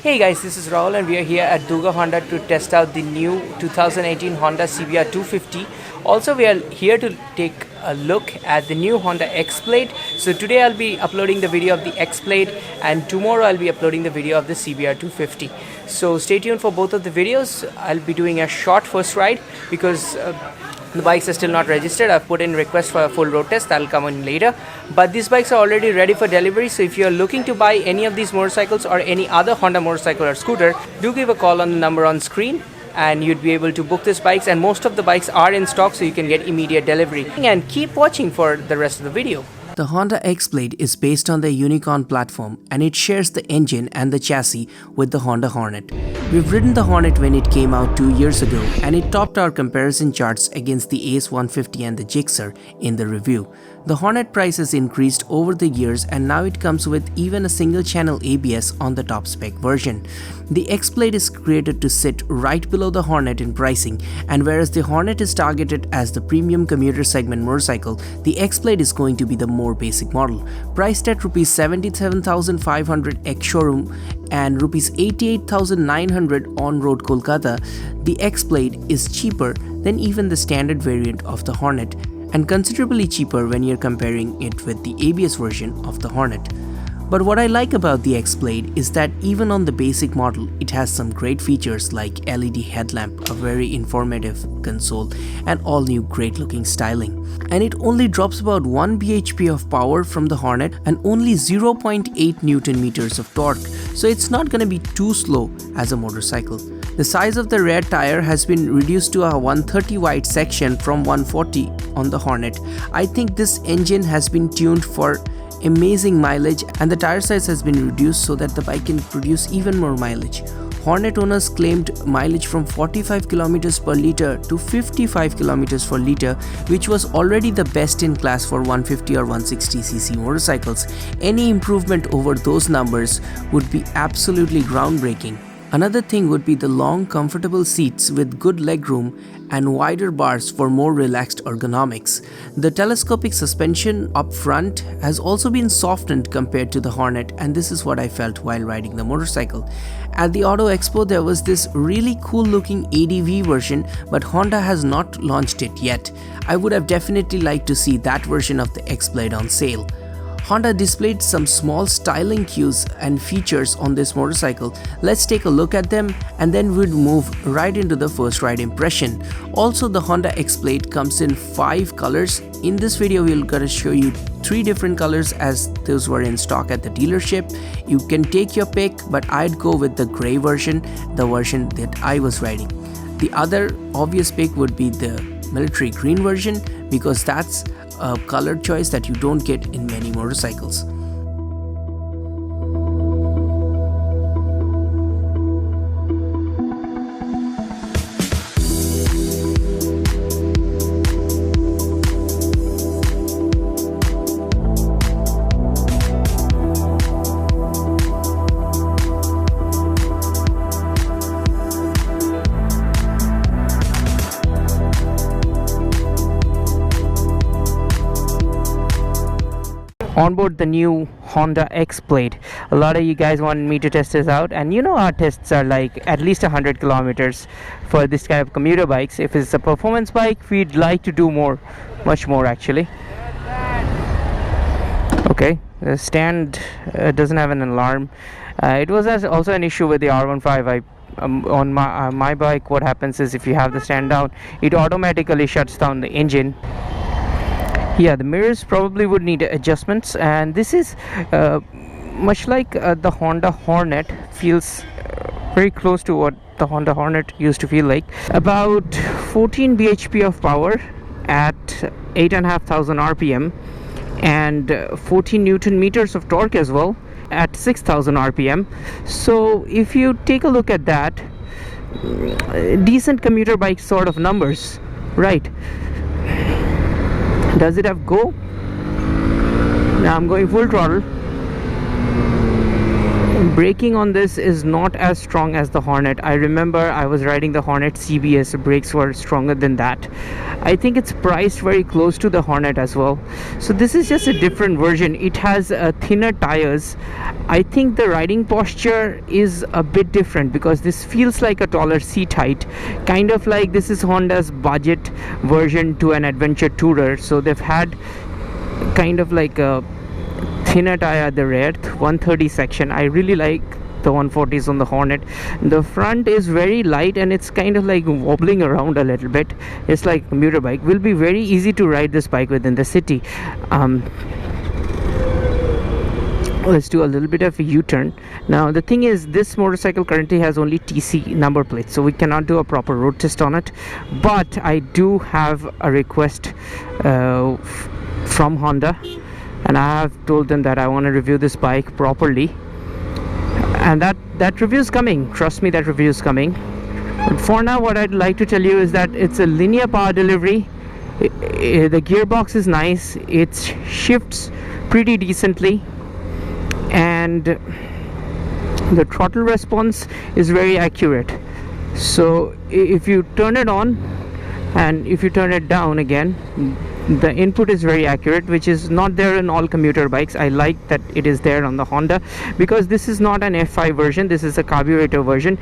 Hey guys, this is Rahul and we are here at Duga Honda to test out the new 2018 Honda CBR 250. Also, we are here to take a look at the new Honda Xblade. So today I'll be uploading the video of the Xblade and tomorrow I'll be uploading the video of the CBR 250. So stay tuned for both of the videos. I'll be doing a short first ride because the bikes are still not registered. I've put in request for a full road test. That'll come in later. But these bikes are already ready for delivery. So if you're looking to buy any of these motorcycles or any other Honda motorcycle or scooter, do give a call on the number on screen and you'd be able to book these bikes. And most of the bikes are in stock, so you can get immediate delivery. And keep watching for the rest of the video. The Honda Xblade is based on the Unicorn platform and it shares the engine and the chassis with the Honda Hornet. We've ridden the Hornet when it came out 2 years ago and it topped our comparison charts against the Ace 150 and the Gixxer in the review. The Hornet price has increased over the years and now it comes with even a single channel ABS on the top spec version. The Xblade is created to sit right below the Hornet in pricing, and whereas the Hornet is targeted as the premium commuter segment motorcycle, the Xblade is going to be the more basic model. Priced at Rs 77,500 ex-showroom and Rs 88,900 on-road Kolkata, the Xblade is cheaper than even the standard variant of the Hornet, and considerably cheaper when you're comparing it with the ABS version of the Hornet. But what I like about the Xblade is that even on the basic model, it has some great features like LED headlamp, a very informative console, and all new great looking styling. And it only drops about 1 bhp of power from the Hornet and only 0.8 Newton meters of torque, so it's not gonna be too slow as a motorcycle. The size of the rear tire has been reduced to a 130 wide section from 140 on the Hornet. I think this engine has been tuned for amazing mileage and the tire size has been reduced so that the bike can produce even more mileage. Hornet owners claimed mileage from 45 km per litre to 55 km per litre, which was already the best in class for 150 or 160cc motorcycles. Any improvement over those numbers would be absolutely groundbreaking. Another thing would be the long, comfortable seats with good legroom and wider bars for more relaxed ergonomics. The telescopic suspension up front has also been softened compared to the Hornet, and this is what I felt while riding the motorcycle. At the Auto Expo, there was this really cool looking ADV version, but Honda has not launched it yet. I would have definitely liked to see that version of the Xblade on sale. Honda displayed some small styling cues and features on this motorcycle. Let's take a look at them and then we'll move right into the first ride impression. Also, the Honda Xblade comes in 5 colors. In this video, we're gonna show you 3 different colors as those were in stock at the dealership. You can take your pick, but I'd go with the gray version, the version that I was riding. The other obvious pick would be the military green version because that's a color choice that you don't get in many motorcycles. On board the new Honda Xblade. A lot of you guys wanted me to test this out, and you know our tests are like at least 100 kilometers for this kind of commuter bikes. If it's a performance bike, we'd like to do more, much more actually. Okay, the stand doesn't have an alarm. It was also an issue with the R15. On my bike, what happens is if you have the stand down, it automatically shuts down the engine. Yeah, the mirrors probably would need adjustments, and this is much like the Honda Hornet, feels very close to what the Honda Hornet used to feel like. About 14 bhp of power at 8,500 rpm and 14 Newton meters of torque as well at 6,000 rpm. So if you take a look at that, decent commuter bike sort of numbers, right? Does it have go? Now I'm going full throttle. Braking on this is not as strong as the Hornet. I remember I was riding the Hornet CBS, brakes were stronger than that. I think it's priced very close to the Hornet as well. So this is just a different version. It has thinner tires. I think the riding posture is a bit different because this feels like a taller seat height, kind of like this is Honda's budget version to an adventure tourer. So they've had kind of like a thinner tire at the rear, 130 section. I really like the 140s on the Hornet. The front is very light and it's kind of like wobbling around a little bit. It's like a commuter bike. Will be very easy to ride this bike within the city. Let's do a little bit of a U-turn. Now the thing is, this motorcycle currently has only TC number plates, so we cannot do a proper road test on it, but I do have a request from Honda, and I have told them that I want to review this bike properly, and that review is coming. Trust me, that review is coming. But for now, what I'd like to tell you is that it's a linear power delivery. The gearbox is nice, it shifts pretty decently, and the throttle response is very accurate. So if you turn it on and if you turn it down again, the input is very accurate, which is not there in all commuter bikes. I like that it is there on the Honda because this is not an F5 version, this is a carburetor version.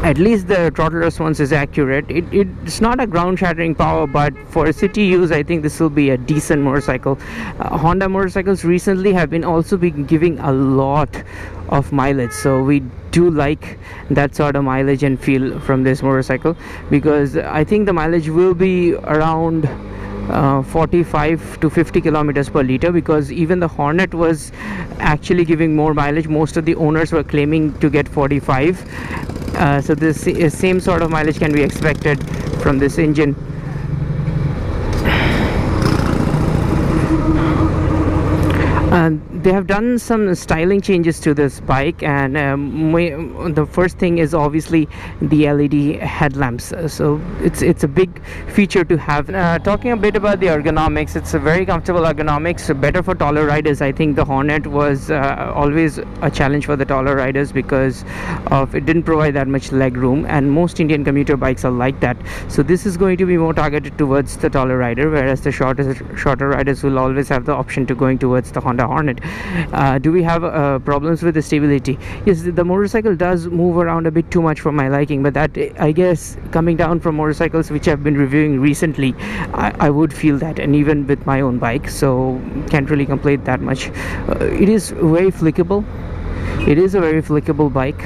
At least the throttle response is accurate. It's not a ground-shattering power, but for city use, I think this will be a decent motorcycle. Honda motorcycles recently have been also been giving a lot of mileage, so we do like that sort of mileage and feel from this motorcycle, because I think the mileage will be around 45 to 50 kilometers per liter, because even the Hornet was actually giving more mileage. Most of the owners were claiming to get 45, so this same sort of mileage can be expected from this engine. They have done some styling changes to this bike, and the first thing is obviously the LED headlamps. So it's a big feature to have. Talking a bit about the ergonomics, it's a very comfortable ergonomics, better for taller riders. I think the Hornet was always a challenge for the taller riders because of it didn't provide that much leg room, and most Indian commuter bikes are like that. So this is going to be more targeted towards the taller rider, whereas the shorter riders will always have the option to going towards the Honda Hornet. Do we have problems with the stability? Yes, the motorcycle does move around a bit too much for my liking, but that, I guess, coming down from motorcycles which I've been reviewing recently, I would feel that, and even with my own bike, so can't really complain that much. It is very flickable. It is a very flickable bike,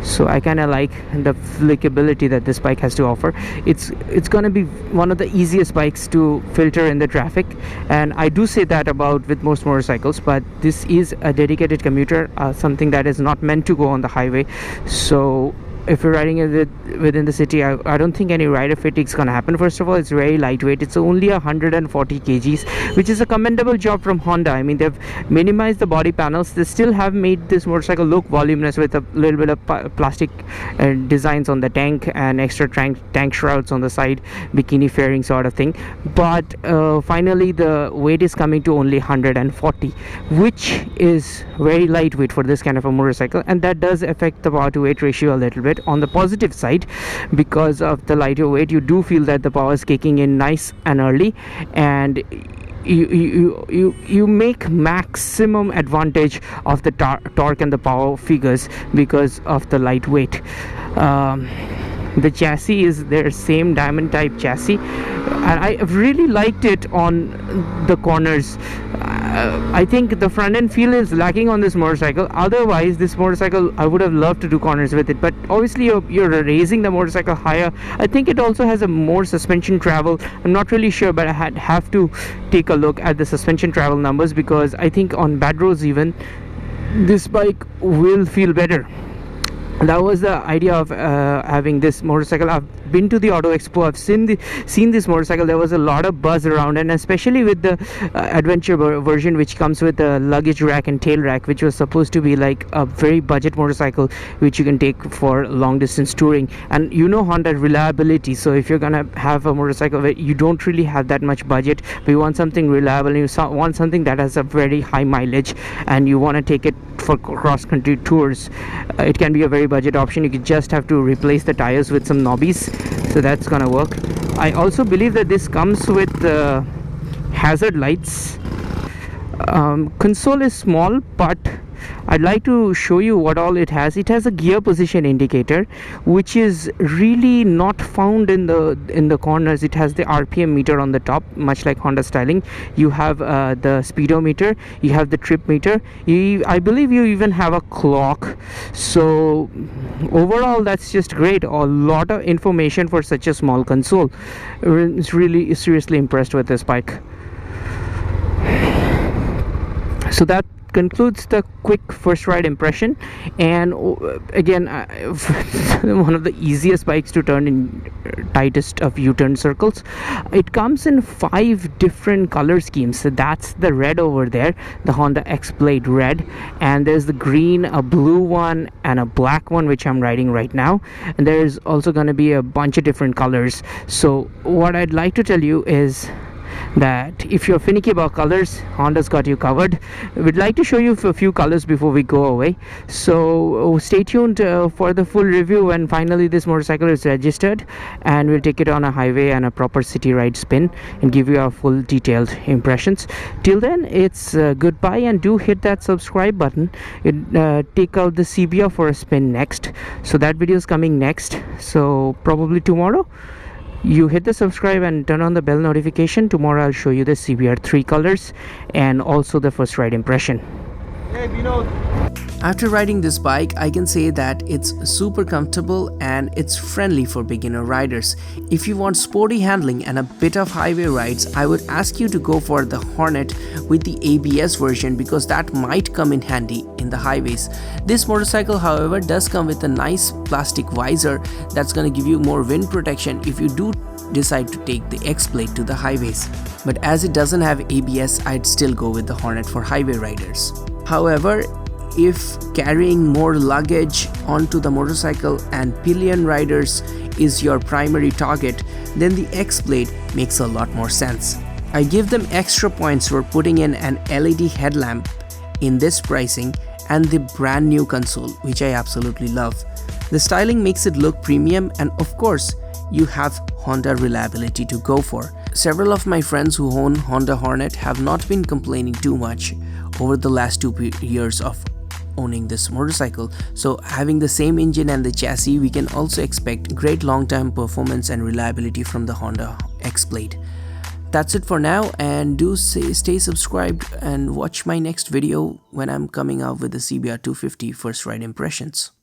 so I kind of like the flickability that this bike has to offer. It's gonna be one of the easiest bikes to filter in the traffic, and I do say that about with most motorcycles, but this is a dedicated commuter, something that is not meant to go on the highway. So if you're riding it within the city, I don't think any rider fatigue is going to happen. First of all, it's very lightweight. It's only 140 kgs, which is a commendable job from Honda. I mean, they've minimized the body panels. They still have made this motorcycle look voluminous with a little bit of plastic designs on the tank and extra tank shrouds on the side, bikini fairing sort of thing. But finally, the weight is coming to only 140, which is very lightweight for this kind of a motorcycle, and that does affect the power to weight ratio a little bit. On the positive side, because of the lighter weight, you do feel that the power is kicking in nice and early, and you make maximum advantage of the torque and the power figures because of the light weight. The chassis is their same diamond type chassis, and I really liked it on the corners. I think the front end feel is lacking on this motorcycle. Otherwise, this motorcycle, I would have loved to do corners with it, but obviously you're raising the motorcycle higher. I think it also has a more suspension travel. I'm not really sure, but I have to take a look at the suspension travel numbers, because I think on bad roads even this bike will feel better. that was the idea of having this motorcycle. I've been to the Auto Expo. I've seen this motorcycle. There was a lot of buzz around, and especially with the adventure version, which comes with a luggage rack and tail rack, which was supposed to be like a very budget motorcycle which you can take for long distance touring. And you know Honda reliability, so if you're gonna have a motorcycle where you don't really have that much budget, but you want something reliable, and you want something that has a very high mileage, and you want to take it for cross country tours, it can be a very budget option. You just have to replace the tires with some knobbies, so that's gonna work. I also believe that this comes with hazard lights. Console is small, but I'd like to show you what all it has. It has a gear position indicator, which is really not found in the corners. It has the RPM meter on the top, much like Honda styling. You have the speedometer, you have the trip meter, I believe you even have a clock. So overall, that's just great. A lot of information for such a small console. It's really seriously impressed with this bike. So that concludes the quick first ride impression. And again, one of the easiest bikes to turn in tightest of U-turn circles. It comes in 5 different color schemes. So that's the red over there, the Honda Xblade Red, and there's the green, a blue one, and a black one, which I'm riding right now. And there's also going to be a bunch of different colors. So what I'd like to tell you is that if you're finicky about colors, Honda's got you covered. We'd like to show you a few colors before we go away, so stay tuned for the full review when finally this motorcycle is registered, and we'll take it on a highway and a proper city ride spin and give you our full detailed impressions. Till then, it's goodbye, and do hit that subscribe button. Take out the CBR for a spin next, so that video is coming next, so probably tomorrow. You hit the subscribe and turn on the bell notification. Tomorrow I'll show you the CBR 3 colors and also the first ride impression. After riding this bike, I can say that it's super comfortable and it's friendly for beginner riders. If you want sporty handling and a bit of highway rides, I would ask you to go for the Hornet with the ABS version, because that might come in handy in the highways. This motorcycle, however, does come with a nice plastic visor that's going to give you more wind protection if you do decide to take the Xblade to the highways. But as it doesn't have ABS, I'd still go with the Hornet for highway riders. However, if carrying more luggage onto the motorcycle and pillion riders is your primary target, then the Xblade makes a lot more sense. I give them extra points for putting in an LED headlamp in this pricing and the brand new console, which I absolutely love. The styling makes it look premium, and of course, you have Honda reliability to go for. Several of my friends who own Honda Hornet have not been complaining too much over the last 2 years of owning this motorcycle. So having the same engine and the chassis, we can also expect great long-term performance and reliability from the Honda Xblade. That's it for now, and do stay subscribed and watch my next video when I'm coming out with the CBR 250 first ride impressions.